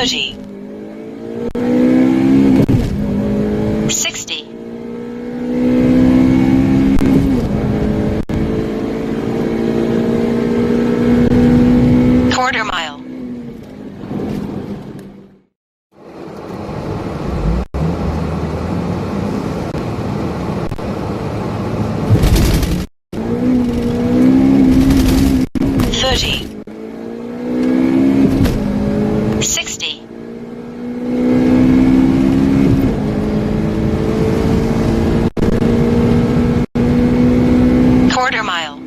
30, 60, 1/4 mile, 30, 60, 1/4 mile.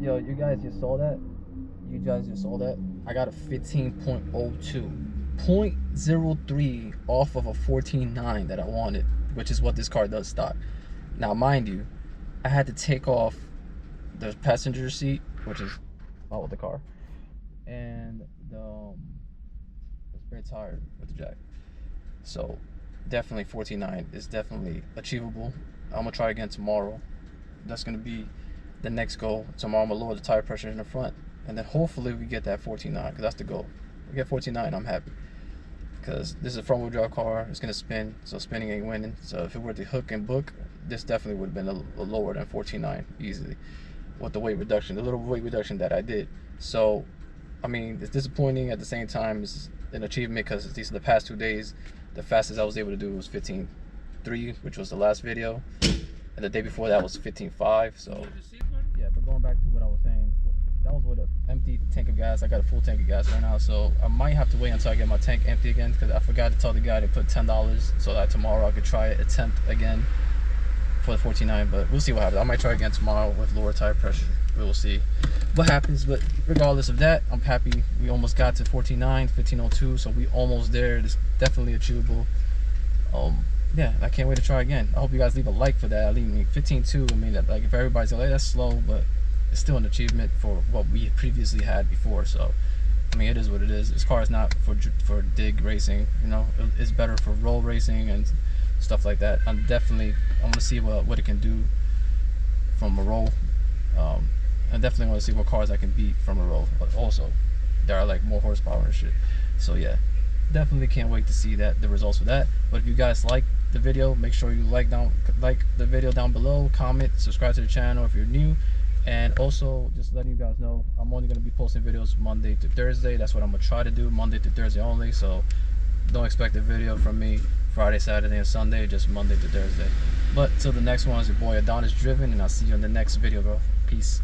Yo, you guys just saw that? You guys just saw that? I got a 15.02. 0.03 off of a 14.9 that I wanted, which is what this car does stock. Now, mind you, I had to take off the passenger seat, which is out with the car, and the spare tire with the jack. So definitely 14.9 is definitely achievable. I'm gonna try again tomorrow. That's gonna be the next goal. Tomorrow I'm gonna lower the tire pressure in the front, and then hopefully we get that 14.9, because that's the goal. If we get 14.9, I'm happy, because this is a front wheel drive car. It's gonna spin, so spinning ain't winning. So if it were to hook and book, this definitely would have been a lower than 14.9 easily, with the weight reduction, the little weight reduction that I did. So I mean, it's disappointing. At the same time, it's an achievement, because these are the past 2 days. The fastest I was able to do was 15.3, which was the last video, and the day before that was 15.5. So yeah, but going back to what I was saying, that was with an empty tank of gas. I got a full tank of gas right now, so I might have to wait until I get my tank empty again, because I forgot to tell the guy to put $10 so that tomorrow I could try it, attempt again for the 14.9. But we'll see what happens. I might try again tomorrow with lower tire pressure. We will see what happens. But regardless of that, I'm happy we almost got to 14.9, 15.02, so we almost there. It's definitely achievable. Yeah, I can't wait to try again. I hope you guys leave a like for that. I mean, 15.2, I mean, that, like, if everybody's like, that's slow, but it's still an achievement for what we previously had before. So I mean, it is what it is. This car is not for dig racing, you know. It's better for roll racing and stuff like that. I'm gonna see what it can do from a roll. I definitely want to see what cars I can beat from a roll. But also, there are like more horsepower and shit. So yeah, definitely can't wait to see the results of that. But if you guys like the video, make sure you like the video down below, comment, subscribe to the channel if you're new, and also just letting you guys know I'm only going to be posting videos Monday to Thursday. That's what I'm going to try to do, Monday to Thursday only. So don't expect a video from me Friday, Saturday, and Sunday, just Monday to Thursday. But till the next one, is your boy Adonis Driven, and I'll see you in the next video, bro. Peace.